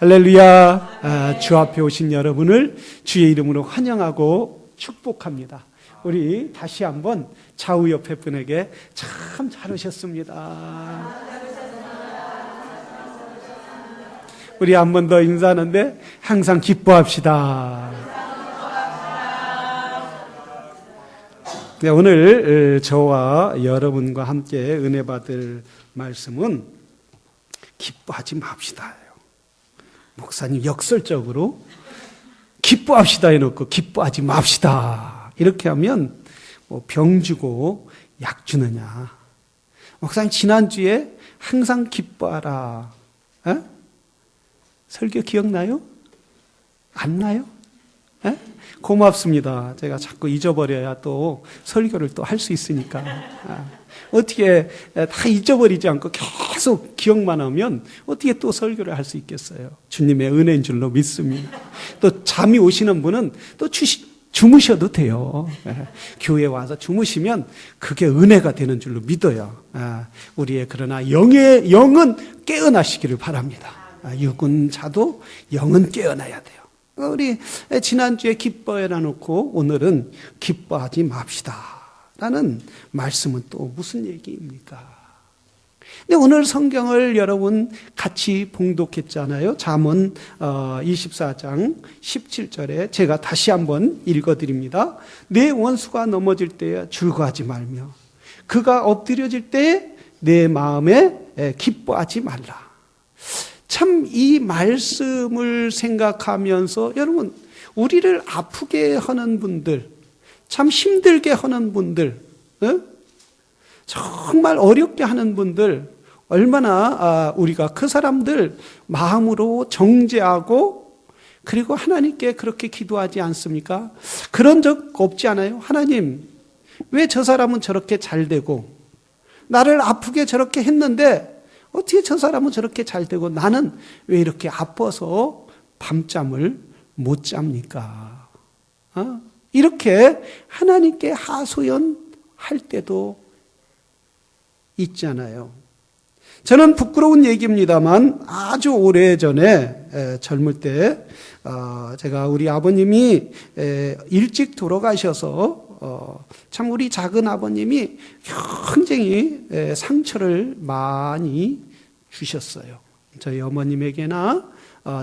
할렐루야. 주 앞에 오신 여러분을 주의 이름으로 환영하고 축복합니다. 우리 다시 한번 좌우 옆에 분에게 참 잘 오셨습니다. 우리 한 번 더 인사하는데 항상 기뻐합시다. 네, 오늘 저와 여러분과 함께 은혜 받을 말씀은 기뻐하지 맙시다. 목사님 역설적으로 기뻐합시다 해놓고 기뻐하지 맙시다. 이렇게 하면 뭐 병 주고 약 주느냐. 목사님 지난주에 항상 기뻐하라. 에? 설교 기억나요? 안 나요? 에? 고맙습니다. 제가 자꾸 잊어버려야 또 설교를 또 할 수 있으니까. 어떻게 다 잊어버리지 않고 계속 기억만 하면 어떻게 또 설교를 할 수 있겠어요? 주님의 은혜인 줄로 믿습니다. 또 잠이 오시는 분은 또 주무셔도 돼요. 교회에 와서 주무시면 그게 은혜가 되는 줄로 믿어요. 우리의 그러나 영은 깨어나시기를 바랍니다. 육은 자도 영은 깨어나야 돼요. 우리 지난주에 기뻐해라 놓고 오늘은 기뻐하지 맙시다 라는 말씀은 또 무슨 얘기입니까? 근데 오늘 성경을 여러분 같이 봉독했잖아요. 잠언 24장 17절에 제가 다시 한번 읽어드립니다. 내 원수가 넘어질 때에 즐거워하지 말며 그가 엎드려질 때에 내 마음에 기뻐하지 말라. 참 이 말씀을 생각하면서 여러분 우리를 아프게 하는 분들, 참 힘들게 하는 분들, 정말 어렵게 하는 분들 얼마나 우리가 그 사람들 마음으로 정죄하고 그리고 하나님께 그렇게 기도하지 않습니까? 그런 적 없지 않아요? 하나님 왜 저 사람은 저렇게 잘 되고 나를 아프게 저렇게 했는데 어떻게 저 사람은 저렇게 잘 되고 나는 왜 이렇게 아파서 밤잠을 못 잡니까? 이렇게 하나님께 하소연할 때도 있잖아요. 저는 부끄러운 얘기입니다만 아주 오래전에 젊을 때 제가 우리 아버님이 일찍 돌아가셔서 참 우리 작은 아버님이 굉장히 상처를 많이 주셨어요. 저희 어머님에게나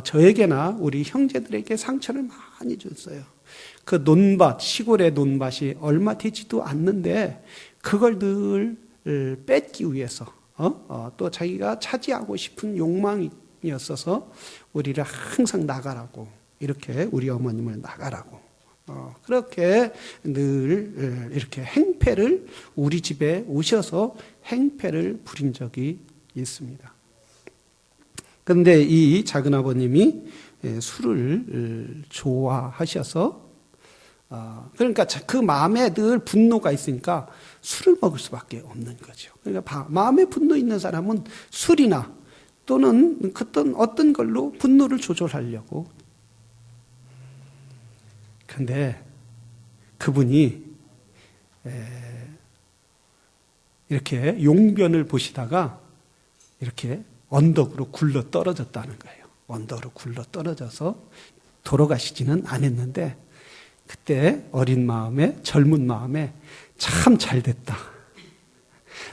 저에게나 우리 형제들에게 상처를 많이 줬어요. 그 논밭, 시골의 논밭이 얼마 되지도 않는데 그걸 늘 뺏기 위해서 또 자기가 차지하고 싶은 욕망이었어서 우리를 항상 나가라고 이렇게 우리 어머님을 나가라고 그렇게 늘 이렇게 행패를 우리 집에 오셔서 행패를 부린 적이 있습니다. 그런데 이 작은 아버님이 술을 좋아하셔서 그러니까 그 마음에 늘 분노가 있으니까 술을 먹을 수밖에 없는 거죠. 그러니까 마음에 분노 있는 사람은 술이나 또는 어떤 걸로 분노를 조절하려고. 그런데 그분이 이렇게 용변을 보시다가 이렇게 언덕으로 굴러 떨어졌다는 거예요. 언덕으로 굴러 떨어져서 돌아가시지는 않았는데 그때 어린 마음에 젊은 마음에 참 잘됐다.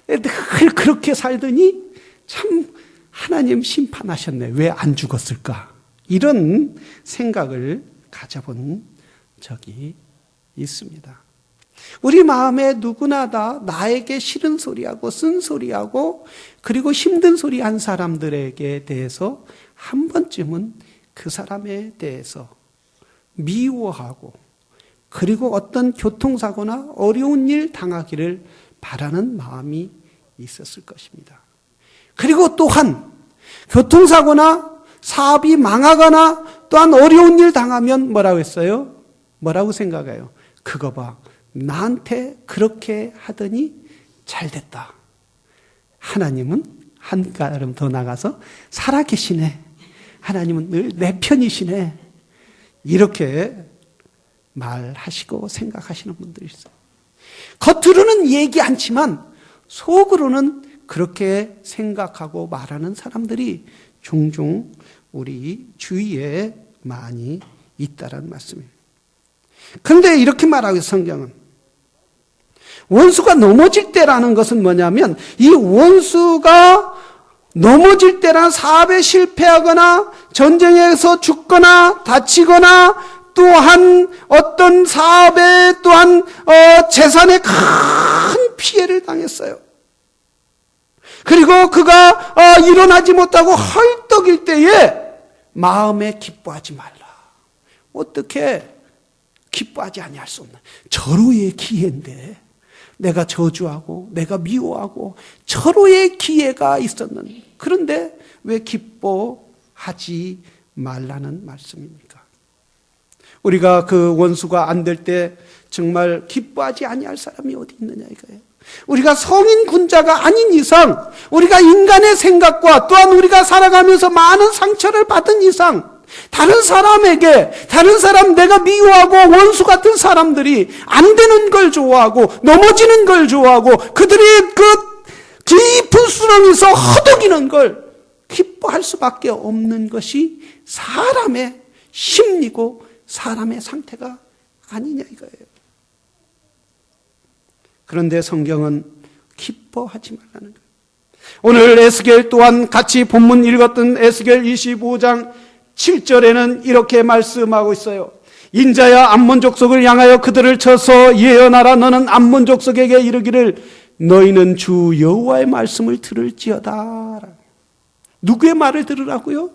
늘 그렇게 살더니 참 하나님 심판하셨네. 왜 안 죽었을까? 이런 생각을 가져본 적이 있습니다. 우리 마음에 누구나 다 나에게 싫은 소리하고 쓴소리하고 그리고 힘든 소리 한 사람들에게 대해서 한 번쯤은 그 사람에 대해서 미워하고 그리고 어떤 교통사고나 어려운 일 당하기를 바라는 마음이 있었을 것입니다. 그리고 또한 교통사고나 사업이 망하거나 또한 어려운 일 당하면 뭐라고 했어요? 뭐라고 생각해요? 그거 봐. 나한테 그렇게 하더니 잘 됐다. 하나님은 한 걸음 더 나가서 살아계시네. 하나님은 늘 내 편이시네. 이렇게 말하시고 생각하시는 분들이 있어요. 겉으로는 얘기 않지만 속으로는 그렇게 생각하고 말하는 사람들이 종종 우리 주위에 많이 있다라는 말씀이에요. 그런데 이렇게 말하고 성경은 원수가 넘어질 때라는 것은 뭐냐면 이 원수가 넘어질 때란 사업에 실패하거나 전쟁에서 죽거나 다치거나 또한 어떤 사업에 또한 재산에 큰 피해를 당했어요. 그리고 그가 일어나지 못하고 헐떡일 때에 마음에 기뻐하지 말라. 어떻게 기뻐하지 아니할 수 없나? 절호의 기회인데 내가 저주하고 내가 미워하고 절호의 기회가 있었는데 그런데 왜 기뻐하지 말라는 말씀입니까? 우리가 그 원수가 안 될 때 정말 기뻐하지 아니할 사람이 어디 있느냐 이거예요. 우리가 성인 군자가 아닌 이상 우리가 인간의 생각과 또한 우리가 살아가면서 많은 상처를 받은 이상 다른 사람에게 다른 사람 내가 미워하고 원수 같은 사람들이 안 되는 걸 좋아하고 넘어지는 걸 좋아하고 그들이 그 깊은 수렁에서 허덕이는 걸 기뻐할 수밖에 없는 것이 사람의 심리고 사람의 상태가 아니냐 이거예요. 그런데 성경은 기뻐하지 말라는 거예요. 오늘 에스겔 또한 같이 본문 읽었던 에스겔 25장 7절에는 이렇게 말씀하고 있어요. 인자야 암몬 족속을 향하여 그들을 쳐서 예언하라. 너는 암몬 족속에게 이르기를 너희는 주 여호와의 말씀을 들을지어다. 누구의 말을 들으라고요?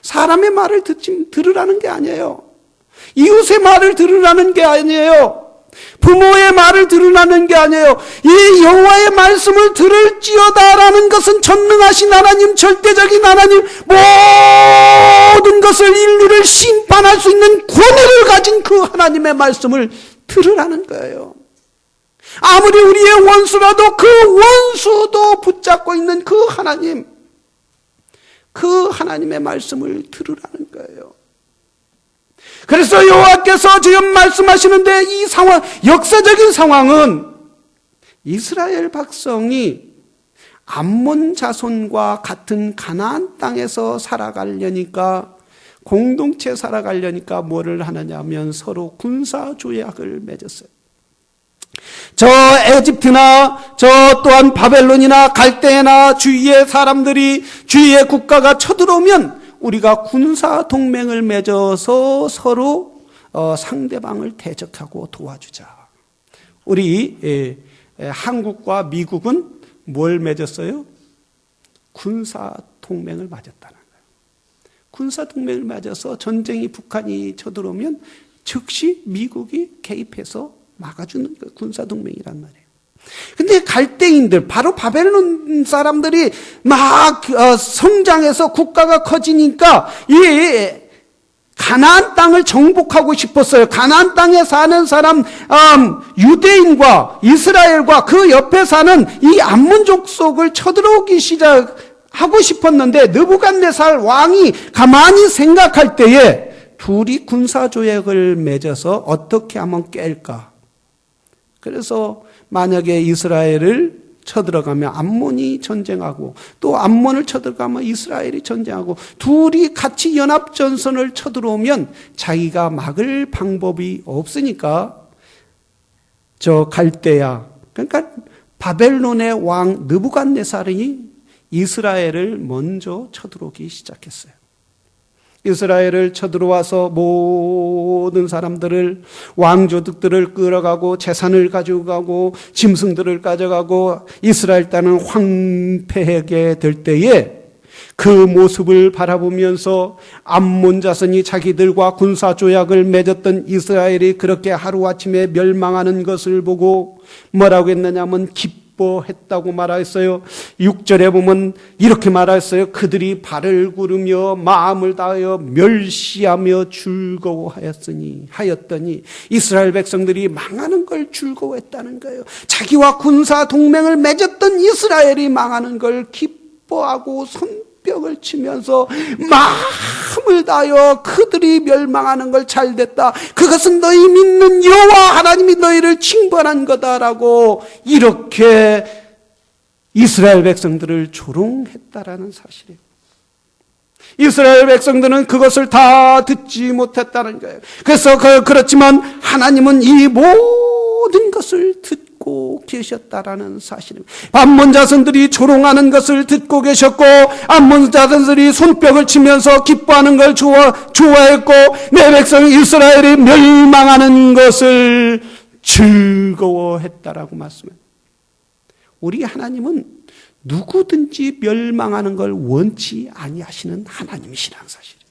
사람의 말을 들으라는 게 아니에요. 이웃의 말을 들으라는 게 아니에요. 부모의 말을 들으라는 게 아니에요. 이 여호와의 말씀을 들을지어다라는 것은 전능하신 하나님, 절대적인 하나님, 모든 것을 인류를 심판할 수 있는 권위를 가진 그 하나님의 말씀을 들으라는 거예요. 아무리 우리의 원수라도 그 원수도 붙잡고 있는 그 하나님, 그 하나님의 말씀을 들으라는 거예요. 그래서 여호와께서 지금 말씀하시는데 이 상황, 역사적인 상황은 이스라엘 백성이 암몬 자손과 같은 가나안 땅에서 살아가려니까 공동체 살아가려니까 뭐를 하느냐면 서로 군사 조약을 맺었어요. 저 에집트나 저 또한 바벨론이나 갈대나 주위의 사람들이 주위의 국가가 쳐들어오면 우리가 군사 동맹을 맺어서 서로 상대방을 대적하고 도와주자. 우리 한국과 미국은 뭘 맺었어요? 군사 동맹을 맺었다는 거예요. 군사 동맹을 맺어서 전쟁이 북한이 쳐들어오면 즉시 미국이 개입해서 막아주는 그 군사 동맹이란 말이에요. 근데 갈대인들, 바로 바벨론 사람들이 막 성장해서 국가가 커지니까 이 가나안 땅을 정복하고 싶었어요. 가나안 땅에 사는 사람, 유대인과 이스라엘과 그 옆에 사는 이 암몬 족속을 쳐들어오기 시작하고 싶었는데 느부갓네살 왕이 가만히 생각할 때에 둘이 군사조약을 맺어서 어떻게 하면 깰까? 그래서 만약에 이스라엘을 쳐들어가면 암몬이 전쟁하고 또 암몬을 쳐들어가면 이스라엘이 전쟁하고 둘이 같이 연합전선을 쳐들어오면 자기가 막을 방법이 없으니까 저 갈대야, 그러니까 바벨론의 왕 느부갓네살이 이스라엘을 먼저 쳐들어오기 시작했어요. 이스라엘을 쳐들어와서 모든 사람들을, 왕조득들을 끌어가고 재산을 가지고 가고 짐승들을 가져가고 이스라엘 땅은 황폐하게 될 때에 그 모습을 바라보면서 암몬 자손이 자기들과 군사 조약을 맺었던 이스라엘이 그렇게 하루아침에 멸망하는 것을 보고 뭐라고 했느냐면 기뻐했다고 말했어요. 6절에 보면 이렇게 말했어요. 그들이 발을 구르며 마음을 다하여 멸시하며 즐거워하였더니 이스라엘 백성들이 망하는 걸 즐거워했다는 거예요. 자기와 군사 동맹을 맺었던 이스라엘이 망하는 걸 기뻐하고 손뼉을 치면서 마음을 다하여 그들이 멸망하는 걸 잘됐다. 그것은 너희 믿는 여호와 하나님이 너희를 징벌한 거다라고 이렇게 이스라엘 백성들을 조롱했다라는 사실이에요. 이스라엘 백성들은 그것을 다 듣지 못했다는 거예요. 그래서 그렇지만 하나님은 이 모든 것을 듣고 계셨다라는 사실입니다. 암몬 자손들이 조롱하는 것을 듣고 계셨고, 암몬 자손들이 손뼉을 치면서 기뻐하는 걸 좋아했고, 내 백성 이스라엘이 멸망하는 것을 즐거워했다라고 말씀해요. 우리 하나님은 누구든지 멸망하는 걸 원치 아니하시는 하나님이시라는 사실이에요.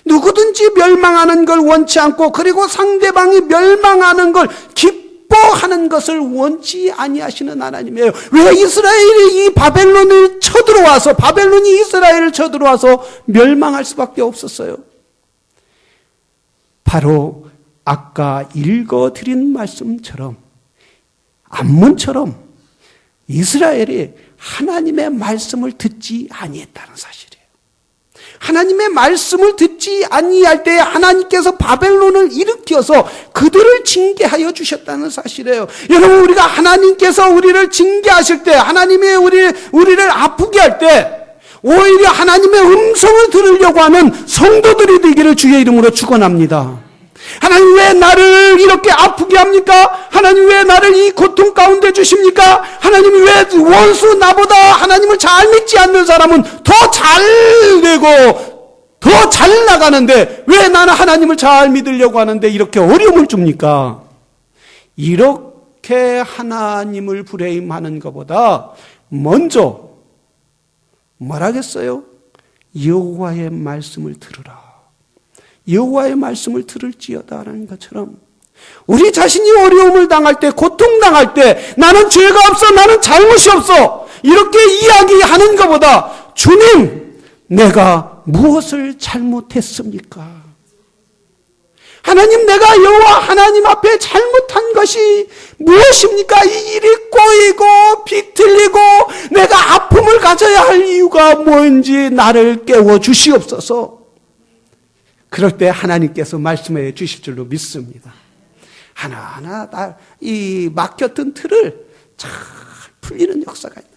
누구든지 멸망하는 걸 원치 않고, 그리고 상대방이 멸망하는 걸 기뻐하는 것을 원치 아니하시는 하나님이에요. 왜 이스라엘이 이 바벨론을 쳐들어와서, 바벨론이 이스라엘을 쳐들어와서 멸망할 수밖에 없었어요? 바로 아까 읽어드린 말씀처럼, 암몬처럼 이스라엘이 하나님의 말씀을 듣지 아니했다는 사실이에요. 하나님의 말씀을 듣지 아니할 때 하나님께서 바벨론을 일으켜서 그들을 징계하여 주셨다는 사실이에요. 여러분, 우리가 하나님께서 우리를 징계하실 때, 하나님이 우리를 아프게 할 때, 오히려 하나님의 음성을 들으려고 하는 성도들이 되기를 주의 이름으로 축원합니다. 하나님 왜 나를 이렇게 아프게 합니까? 하나님 왜 나를 이 고통 가운데 주십니까? 하나님이 왜 원수 나보다 하나님을 잘 믿지 않는 사람은 더 잘 되고 더 잘 나가는데 왜 나는 하나님을 잘 믿으려고 하는데 이렇게 어려움을 줍니까? 이렇게 하나님을 불행하는 것보다 먼저 뭐라겠어요? 여호와의 말씀을 들으라. 여호와의 말씀을 들을지어다라는 것처럼, 우리 자신이 어려움을 당할 때, 고통당할 때, 나는 죄가 없어, 나는 잘못이 없어, 이렇게 이야기하는 것보다, 주님, 내가 무엇을 잘못했습니까? 하나님, 내가 여호와 하나님 앞에 잘못한 것이 무엇입니까? 이 일이 꼬이고 비틀리고 내가 아픔을 가져야 할 이유가 뭔지 나를 깨워 주시옵소서. 그럴 때 하나님께서 말씀해 주실 줄로 믿습니다. 하나하나 이 막혔던 틀을 잘 풀리는 역사가 있는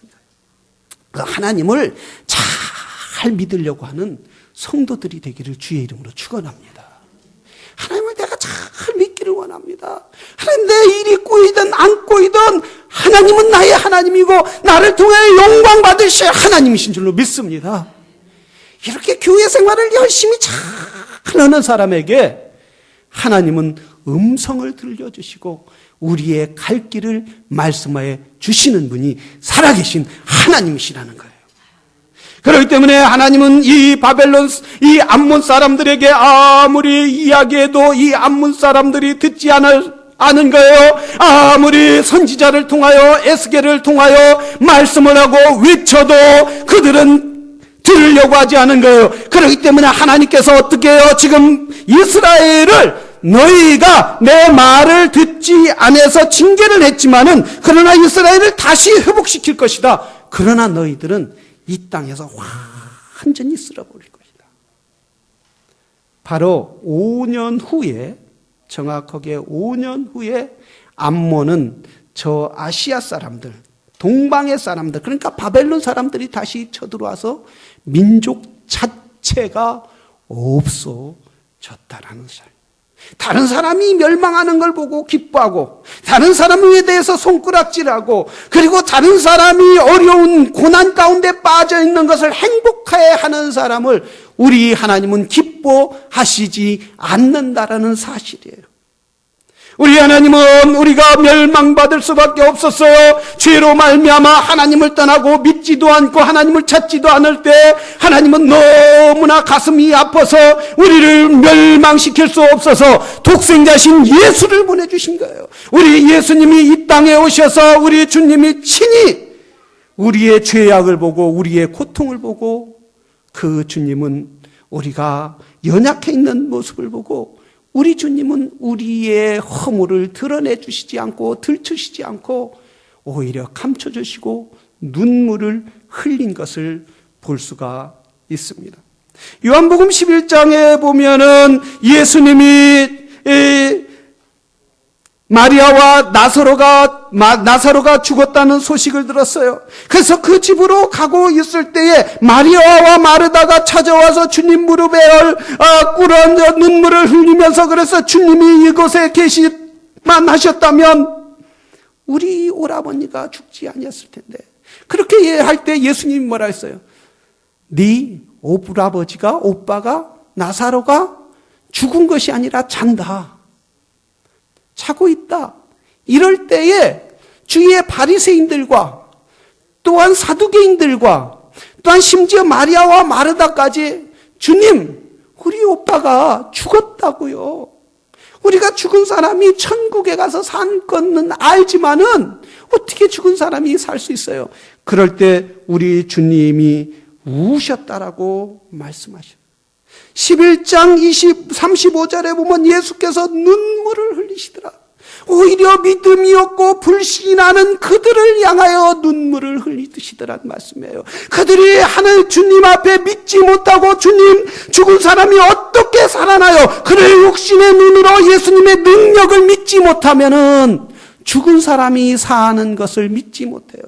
거예요. 하나님을 잘 믿으려고 하는 성도들이 되기를 주의 이름으로 축원합니다. 하나님을 내가 잘 믿기를 원합니다. 하나님, 내 일이 꼬이든 안 꼬이든 하나님은 나의 하나님이고 나를 통해 영광 받으실 하나님이신 줄로 믿습니다. 이렇게 교회 생활을 열심히 잘 하는 사람에게 하나님은 음성을 들려주시고 우리의 갈 길을 말씀하여 주시는 분이 살아계신 하나님이시라는 거예요. 그렇기 때문에 하나님은 이 바벨론, 이 암몬 사람들에게 아무리 이야기해도 이 암몬 사람들이 듣지 않은 거예요. 아무리 선지자를 통하여 에스겔을 통하여 말씀을 하고 외쳐도 그들은 들으려고 하지 않은 거예요. 그렇기 때문에 하나님께서 어떻게 해요? 지금 이스라엘을 너희가 내 말을 듣지 않아서 징계를 했지만은 그러나 이스라엘을 다시 회복시킬 것이다. 그러나 너희들은 이 땅에서 완전히 쓸어버릴 것이다. 바로 5년 후에, 정확하게 5년 후에 암몬은 저 아시아 사람들, 동방의 사람들, 그러니까 바벨론 사람들이 다시 쳐들어와서 민족 자체가 없어졌다라는 사실. 다른 사람이 멸망하는 걸 보고 기뻐하고, 다른 사람에 대해서 손가락질하고, 그리고 다른 사람이 어려운 고난 가운데 빠져 있는 것을 행복해 하는 사람을 우리 하나님은 기뻐하시지 않는다라는 사실이에요. 우리 하나님은 우리가 멸망받을 수밖에 없었어요. 죄로 말미암아 하나님을 떠나고 믿지도 않고 하나님을 찾지도 않을 때 하나님은 너무나 가슴이 아파서 우리를 멸망시킬 수 없어서 독생자신 예수를 보내주신 거예요. 우리 예수님이 이 땅에 오셔서 우리 주님이 친히 우리의 죄악을 보고 우리의 고통을 보고, 그 주님은 우리가 연약해 있는 모습을 보고 우리 주님은 우리의 허물을 드러내 주시지 않고 들추시지 않고 오히려 감춰주시고 눈물을 흘린 것을 볼 수가 있습니다. 요한복음 11장에 보면은 예수님이 마리아와 나사로가 죽었다는 소식을 들었어요. 그래서 그 집으로 가고 있을 때에 마리아와 마르다가 찾아와서 주님 무릎에 꿇어 눈물을 흘리면서 그래서 주님이 이곳에 계시만 하셨다면 우리 오라버니가 죽지 아니었을 텐데. 그렇게 할 때 예수님이 뭐라 했어요? 네 오라버지가, 오빠가, 나사로가 죽은 것이 아니라 잔다. 자고 있다. 이럴 때에 주위의 바리새인들과 또한 사두개인들과 또한 심지어 마리아와 마르다까지 주님, 우리 오빠가 죽었다고요. 우리가 죽은 사람이 천국에 가서 산 것은 알지만은 어떻게 죽은 사람이 살 수 있어요? 그럴 때 우리 주님이 우셨다라고 말씀하셔요. 11장 35절에 보면 예수께서 눈물을 흘리시더라. 오히려 믿음이 없고 불신이 나는 그들을 향하여 눈물을 흘리시더란 말씀이에요. 그들이 하늘 주님 앞에 믿지 못하고 주님, 죽은 사람이 어떻게 살아나요? 그를 육신의 눈으로 예수님의 능력을 믿지 못하면은 죽은 사람이 사는 것을 믿지 못해요.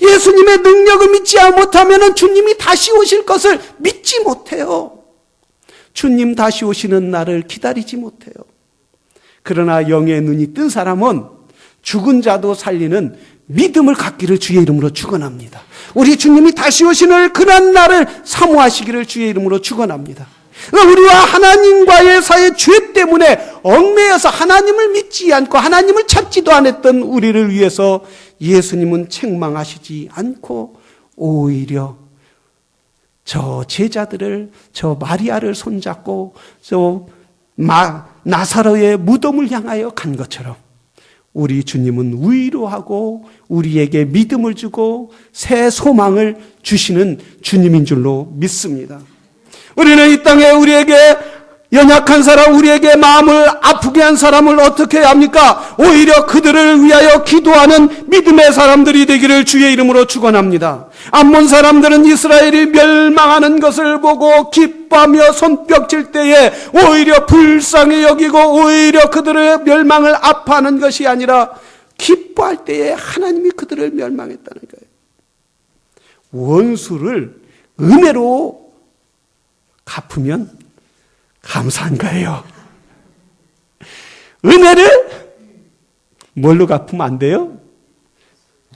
예수님의 능력을 믿지 못하면은 주님이 다시 오실 것을 믿지 못해요. 주님 다시 오시는 날을 기다리지 못해요. 그러나 영의 눈이 뜬 사람은 죽은 자도 살리는 믿음을 갖기를 주의 이름으로 축원합니다. 우리 주님이 다시 오시는 그런 날을 사모하시기를 주의 이름으로 축원합니다. 우리와 하나님과의 사이의 죄 때문에 얽매여서 하나님을 믿지 않고 하나님을 찾지도 않았던 우리를 위해서 예수님은 책망하시지 않고 오히려 저 제자들을, 저 마리아를 손잡고 저 나사로의 무덤을 향하여 간 것처럼 우리 주님은 위로하고 우리에게 믿음을 주고 새 소망을 주시는 주님인 줄로 믿습니다. 우리는 이 땅에 우리에게 연약한 사람, 우리에게 마음을 아프게 한 사람을 어떻게 해야 합니까? 오히려 그들을 위하여 기도하는 믿음의 사람들이 되기를 주의 이름으로 축원합니다. 암몬 사람들은 이스라엘이 멸망하는 것을 보고 기뻐하며 손뼉칠 때에 오히려 불쌍히 여기고 오히려 그들의 멸망을 아파하는 것이 아니라 기뻐할 때에 하나님이 그들을 멸망했다는 거예요. 원수를 은혜로 갚으면 감사한 거예요. 은혜를 뭘로 갚으면 안 돼요?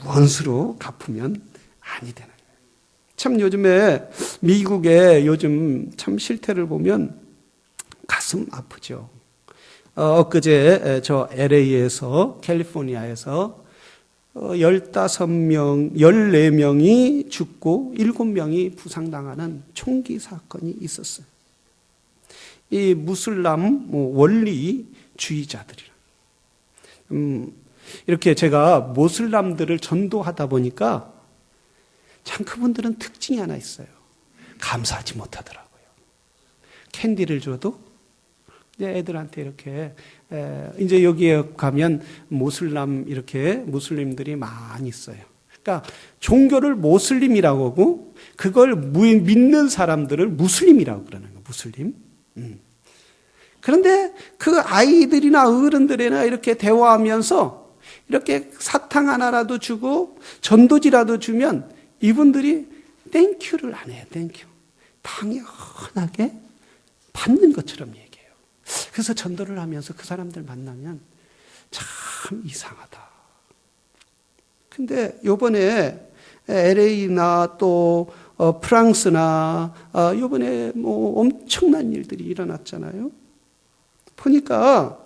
원수로 갚으면 아니 되는 거예요. 참 요즘에 미국의 요즘 참 실태를 보면 가슴 아프죠. 엊그제 저 LA에서 캘리포니아에서 15명, 14명이 죽고 7명이 부상당하는 총기 사건이 있었어요. 이 무슬람 원리주의자들이라. 이렇게 제가 모슬람들을 전도하다 보니까 참 그분들은 특징이 하나 있어요. 감사하지 못하더라고요. 캔디를 줘도 이제 애들한테 이렇게 이제 여기에 가면 무슬림들이 많이 있어요. 그러니까 종교를 모슬림이라고 하고 그걸 믿는 사람들을 무슬림이라고 그러는 거예요. 무슬림. 그런데 그 아이들이나 어른들이나 이렇게 대화하면서 이렇게 사탕 하나라도 주고 전도지라도 주면 이분들이 땡큐를 안 해요. 땡큐. 당연하게 받는 것처럼 얘기해요. 그래서 전도를 하면서 그 사람들 만나면 참 이상하다. 근데 요번에 LA나 또 프랑스나 요번에 엄청난 일들이 일어났잖아요. 보니까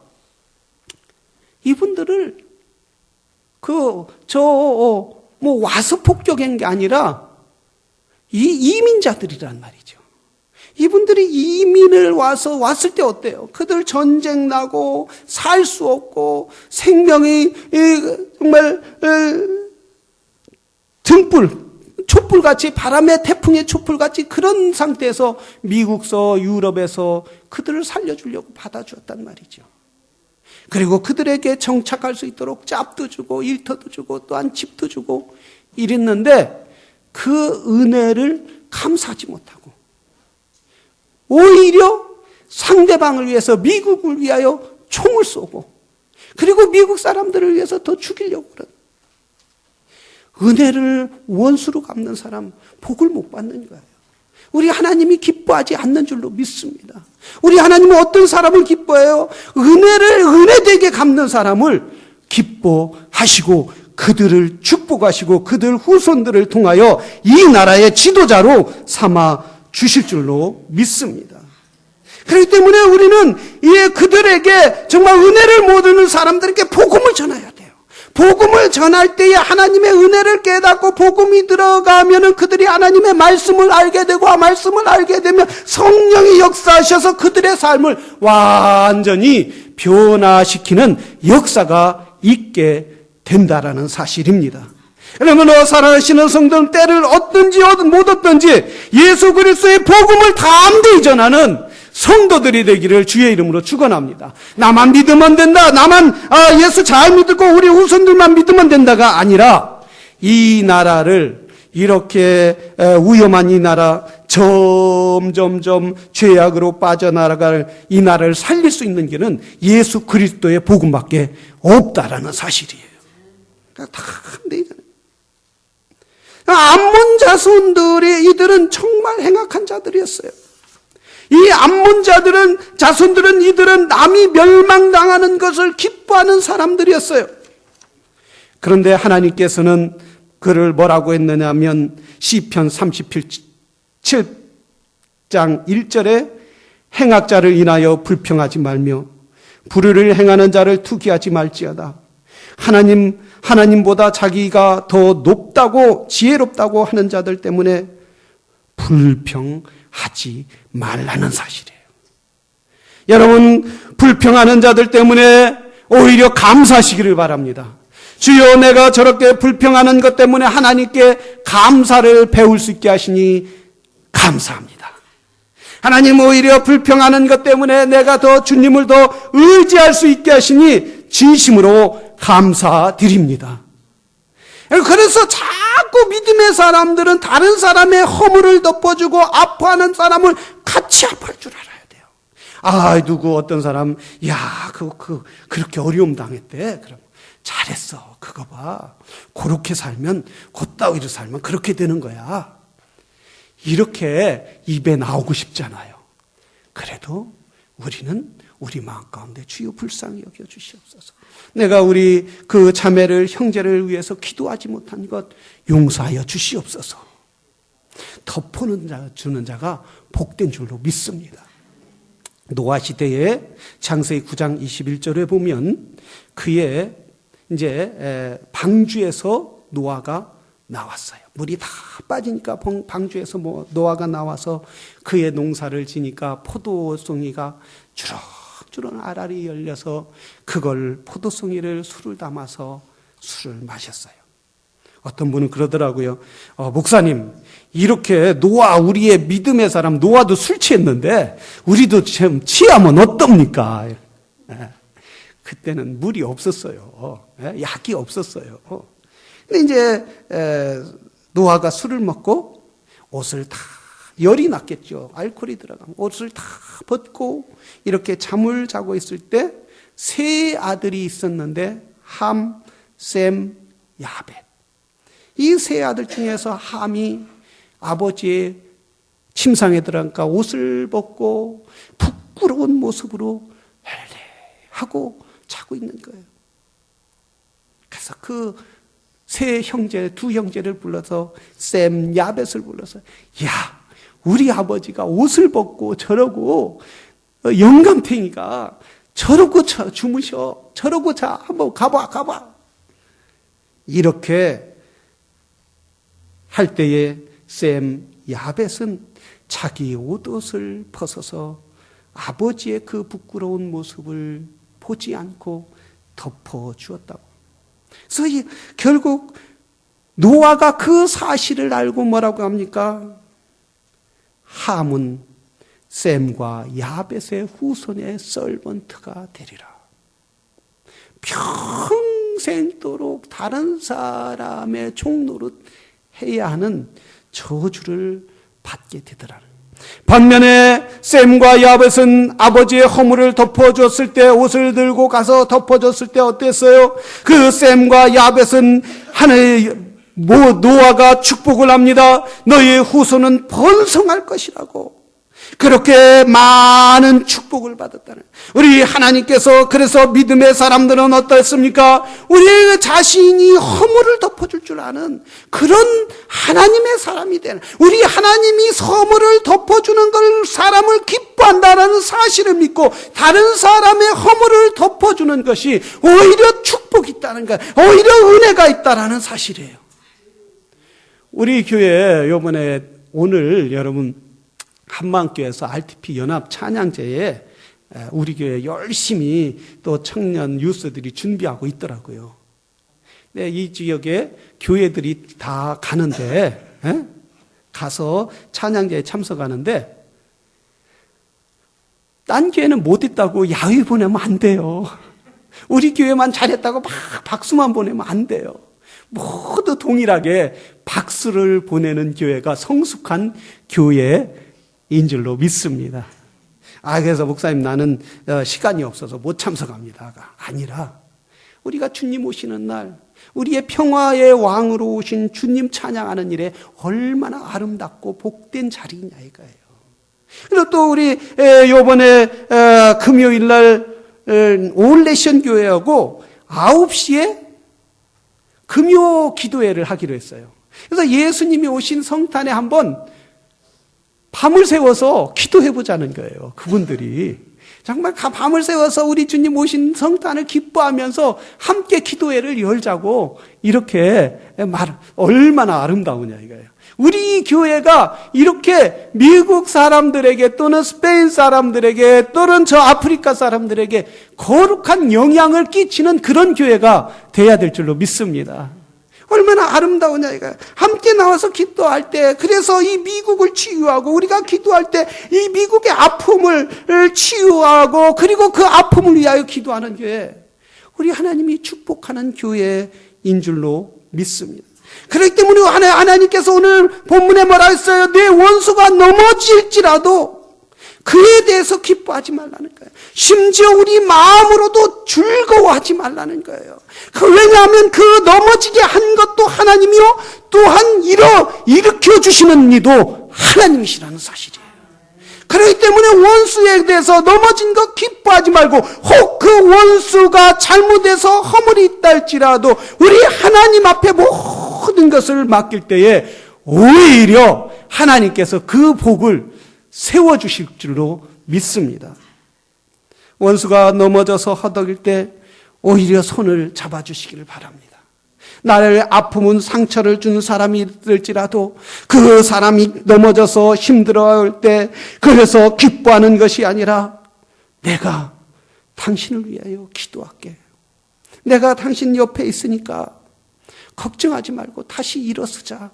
이분들을 와서 폭격한 게 아니라 이민자들이란 말이죠. 이분들이 이민을 왔을 때 어때요? 그들 전쟁 나고 살 수 없고 생명이 정말 촛불같이 바람의 태풍의 촛불같이 그런 상태에서 미국서 유럽에서 그들을 살려주려고 받아주었단 말이죠. 그리고 그들에게 정착할 수 있도록 짭도 주고 일터도 주고 또한 집도 주고 이랬는데 그 은혜를 감사하지 못하고 오히려 상대방을 위해서 미국을 위하여 총을 쏘고 그리고 미국 사람들을 위해서 더 죽이려고 그러는. 은혜를 원수로 갚는 사람 복을 못 받는 거예요. 우리 하나님이 기뻐하지 않는 줄로 믿습니다. 우리 하나님은 어떤 사람을 기뻐해요? 은혜를 은혜되게 갚는 사람을 기뻐하시고 그들을 축복하시고 그들 후손들을 통하여 이 나라의 지도자로 삼아 주실 줄로 믿습니다. 그렇기 때문에 우리는 그들에게 정말 은혜를 모르는 사람들에게 복음을 전해야 돼요. 복음을 전할 때에 하나님의 은혜를 깨닫고 복음이 들어가면은 그들이 하나님의 말씀을 알게 되고 말씀을 알게 되면 성령이 역사하셔서 그들의 삶을 완전히 변화시키는 역사가 있게 된다라는 사실입니다. 그러므로 살아계시는 성도는 때를 얻든지 못 얻든지 예수 그리스도의 복음을 담대히 전하는 성도들이 되기를 주의 이름으로 축원합니다. 나만 믿으면 된다. 나만 예수 잘 믿고 우리 후손들만 믿으면 된다가 아니라 이 나라를 이렇게 위험한 이 나라 점점점 죄악으로 빠져나갈 이 나라를 살릴 수 있는 길은 예수 그리스도의 복음밖에 없다라는 사실이에요. 그러니까 담대히 암몬 자손들이 이들은 정말 행악한 자들이었어요. 이 암몬 자손들은 이들은 남이 멸망당하는 것을 기뻐하는 사람들이었어요. 그런데 하나님께서는 그를 뭐라고 했느냐면 시편 37장 1절에 행악자를 인하여 불평하지 말며 불의를 행하는 자를 투기하지 말지어다. 하나님보다 자기가 더 높다고 지혜롭다고 하는 자들 때문에 불평하지 말라는 사실이에요. 여러분, 불평하는 자들 때문에 오히려 감사하시기를 바랍니다. 주여, 내가 저렇게 불평하는 것 때문에 하나님께 감사를 배울 수 있게 하시니 감사합니다. 하나님, 오히려 불평하는 것 때문에 내가 더 주님을 더 의지할 수 있게 하시니 진심으로 감사드립니다. 그래서 자꾸 믿음의 사람들은 다른 사람의 허물을 덮어주고 아파하는 사람을 같이 아파할 줄 알아야 돼요. 누구 어떤 사람, 그렇게 어려움 당했대. 그럼 잘했어. 그거 봐. 그렇게 살면, 곧다위로 살면 그렇게 되는 거야. 이렇게 입에 나오고 싶잖아요. 그래도 우리는 우리 마음 가운데 주여 불쌍히 여겨 주시옵소서. 내가 우리 그 자매를, 형제를 위해서 기도하지 못한 것 용서하여 주시옵소서. 덮어주는 자가 복된 줄로 믿습니다. 노아 시대에 창세기 9장 21절에 보면 그의 이제 방주에서 노아가 나왔어요. 물이 다 빠지니까 방주에서 노아가 나와서 그의 농사를 지니까 포도송이가 주렁주렁 알알이 열려서 그걸 포도송이를 술을 담아서 술을 마셨어요. 어떤 분은 그러더라고요. 목사님, 이렇게 노아, 우리의 믿음의 사람 노아도 술 취했는데 우리도 좀 취하면 어떻습니까? 그때는 물이 없었어요. 약이 없었어요. 근데 이제 노아가 술을 먹고 옷을 다, 열이 났겠죠. 알코올이 들어가면 옷을 다 벗고 이렇게 잠을 자고 있을 때 세 아들이 있었는데 함, 셈, 야벳. 이 세 아들 중에서 함이 아버지의 침상에 들어가니까 옷을 벗고 부끄러운 모습으로 하고 자고 있는 거예요. 그래서 그 세 형제, 두 형제를 불러서 셈, 야벳을 불러서, 야, 우리 아버지가 옷을 벗고 저러고 영감탱이가 저러고 주무셔, 저러고 자, 한번 가봐. 이렇게 할 때에 셈, 야벳은 자기 옷을 벗어서 아버지의 그 부끄러운 모습을 보지 않고 덮어주었다고. 그래서 결국 노아가 그 사실을 알고 뭐라고 합니까? 함은 셈과 야벳의 후손의 설번트가 되리라. 평생도록 다른 사람의 종노릇 해야 하는 저주를 받게 되더라. 반면에 샘과 야벳은 아버지의 허물을 덮어줬을 때, 옷을 들고 가서 덮어줬을 때 어땠어요? 그 샘과 야벳은 노아가 축복을 합니다. 너희의 후손은 번성할 것이라고. 그렇게 많은 축복을 받았다는. 우리 하나님께서 그래서 믿음의 사람들은 어떻습니까? 우리 자신이 허물을 덮어줄 줄 아는 그런 하나님의 사람이 되는, 우리 하나님이 허물을 덮어주는 걸 사람을 기뻐한다라는 사실을 믿고 다른 사람의 허물을 덮어주는 것이 오히려 축복이 있다는 것, 오히려 은혜가 있다라는 사실이에요. 우리 교회 이번에 오늘 여러분 한마음교회에서 RTP 연합 찬양제에 우리 교회 열심히 또 청년 유스들이 준비하고 있더라고요. 네, 이 지역에 교회들이 다 가는데, 가서 찬양제에 참석하는데, 딴 교회는 못했다고 야유 보내면 안 돼요. 우리 교회만 잘했다고 막 박수만 보내면 안 돼요. 모두 동일하게 박수를 보내는 교회가 성숙한 교회인 줄로 믿습니다. 그래서 목사님 나는 시간이 없어서 못 참석합니다가 아니라 우리가 주님 오시는 날 우리의 평화의 왕으로 오신 주님 찬양하는 일에 얼마나 아름답고 복된 자리냐 이거예요. 그리고 또 우리 이번에 금요일 날 올레션 교회하고 9시에 금요 기도회를 하기로 했어요. 그래서 예수님이 오신 성탄에 한번 밤을 새워서 기도해보자는 거예요. 그분들이. 정말 밤을 새워서 우리 주님 오신 성탄을 기뻐하면서 함께 기도회를 열자고 이렇게 얼마나 아름다우냐 이거예요. 우리 교회가 이렇게 미국 사람들에게 또는 스페인 사람들에게 또는 저 아프리카 사람들에게 거룩한 영향을 끼치는 그런 교회가 돼야 될 줄로 믿습니다. 얼마나 아름다우냐 이거예요. 함께 나와서 기도할 때, 그래서 이 미국을 치유하고 우리가 기도할 때 이 미국의 아픔을 치유하고 그리고 그 아픔을 위하여 기도하는 교회, 우리 하나님이 축복하는 교회인 줄로 믿습니다. 그렇기 때문에 하나님께서 오늘 본문에 뭐라 했어요? 내 원수가 넘어질지라도 그에 대해서 기뻐하지 말라는 거예요. 심지어 우리 마음으로도 즐거워하지 말라는 거예요. 왜냐하면 그 넘어지게 한 것도 하나님이요, 또한 일으켜 주시는 이도 하나님이시라는 사실이에요. 그렇기 때문에 원수에 대해서 넘어진 것 기뻐하지 말고, 혹 그 원수가 잘못해서 허물이 있다 할지라도 우리 하나님 앞에 모든 것을 맡길 때에 오히려 하나님께서 그 복을 세워주실 줄로 믿습니다. 원수가 넘어져서 허덕일 때 오히려 손을 잡아주시기를 바랍니다. 나를 아픔은 상처를 준 사람이 있을지라도 그 사람이 넘어져서 힘들어할 때 그래서 기뻐하는 것이 아니라 내가 당신을 위하여 기도할게. 내가 당신 옆에 있으니까 걱정하지 말고 다시 일어서자.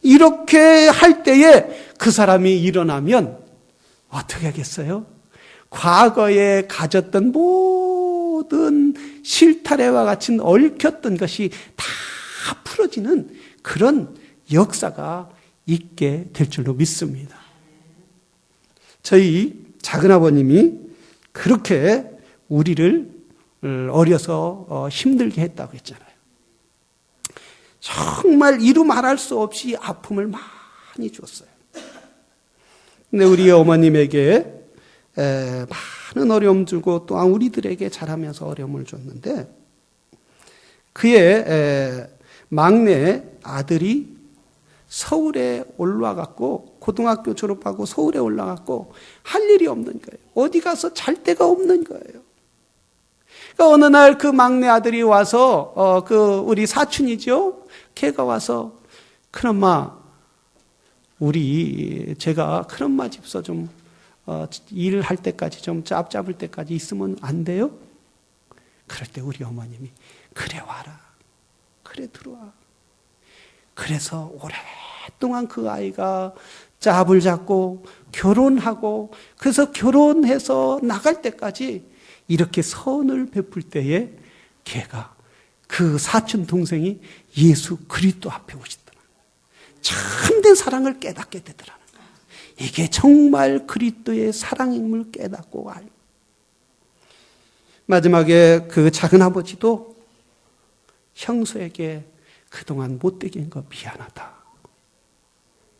이렇게 할 때에 그 사람이 일어나면 어떻게 하겠어요? 과거에 가졌던 모든 실타래와 같은 얽혔던 것이 다 풀어지는 그런 역사가 있게 될 줄로 믿습니다. 저희 작은아버님이 그렇게 우리를 어려서 힘들게 했다고 했잖아요. 정말 이루 말할 수 없이 아픔을 많이 줬어요. 근데 우리 어머님에게 많은 어려움 주고 또한 우리들에게 자라면서 어려움을 줬는데, 그의 막내 아들이 서울에 올라갔고 고등학교 졸업하고 서울에 올라갔고 할 일이 없는 거예요. 어디 가서 잘 데가 없는 거예요. 그러니까 어느 날 그 막내 아들이 와서 우리 사촌이죠. 걔가 와서 큰엄마, 제가 큰엄마 집서 좀 일할 때까지 좀 잡을 때까지 있으면 안 돼요? 그럴 때 우리 어머님이 그래 와라. 그래 들어와. 그래서 오랫동안 그 아이가 짭을 잡고 결혼하고, 그래서 결혼해서 나갈 때까지 이렇게 선을 베풀 때에 걔가, 그 사촌 동생이 예수 그리스도 앞에 오시더라. 참된 사랑을 깨닫게 되더라는 거예요. 이게 정말 그리스도의 사랑임을 깨닫고 알고, 마지막에 그 작은 아버지도 형수에게 그동안 못되게 한 거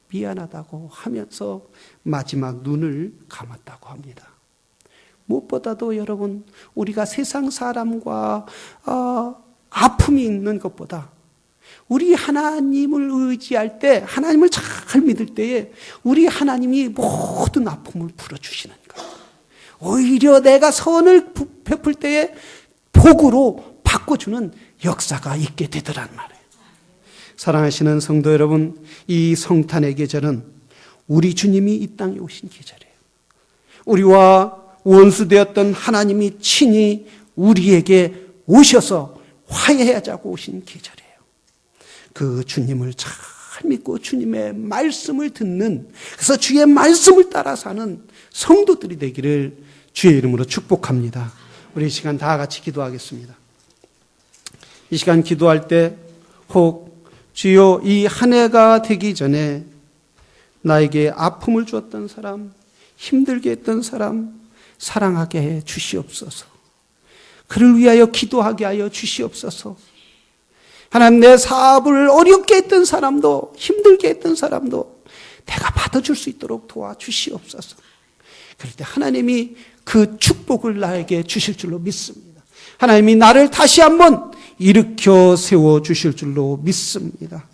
미안하다고 하면서 마지막 눈을 감았다고 합니다. 무엇보다도 여러분, 우리가 세상 사람과 아픔이 있는 것보다 우리 하나님을 의지할 때, 하나님을 잘 믿을 때에 우리 하나님이 모든 아픔을 풀어주시는 거예요. 오히려 내가 선을 베풀 때에 복으로 바꿔주는 역사가 있게 되더란 말이에요. 사랑하시는 성도 여러분, 이 성탄의 계절은 우리 주님이 이 땅에 오신 계절이에요. 우리와 원수되었던 하나님이 친히 우리에게 오셔서 화해하자고 오신 계절이에요. 그 주님을 잘 믿고 주님의 말씀을 듣는, 그래서 주의 말씀을 따라 사는 성도들이 되기를 주의 이름으로 축복합니다. 우리 이 시간 다 같이 기도하겠습니다. 이 시간 기도할 때 혹 주여 이 한 해가 되기 전에 나에게 아픔을 주었던 사람, 힘들게 했던 사람 사랑하게 해 주시옵소서. 그를 위하여 기도하게 하여 주시옵소서. 하나님, 내 사업을 어렵게 했던 사람도, 힘들게 했던 사람도 내가 받아줄 수 있도록 도와주시옵소서. 그럴 때 하나님이 그 축복을 나에게 주실 줄로 믿습니다. 하나님이 나를 다시 한번 일으켜 세워주실 줄로 믿습니다.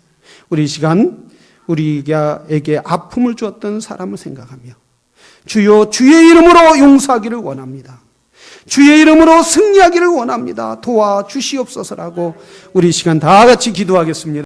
우리 이 시간 우리에게 아픔을 주었던 사람을 생각하며 주여 주의 이름으로 용서하기를 원합니다. 주의 이름으로 승리하기를 원합니다. 도와주시옵소서라고 우리 이 시간 다 같이 기도하겠습니다.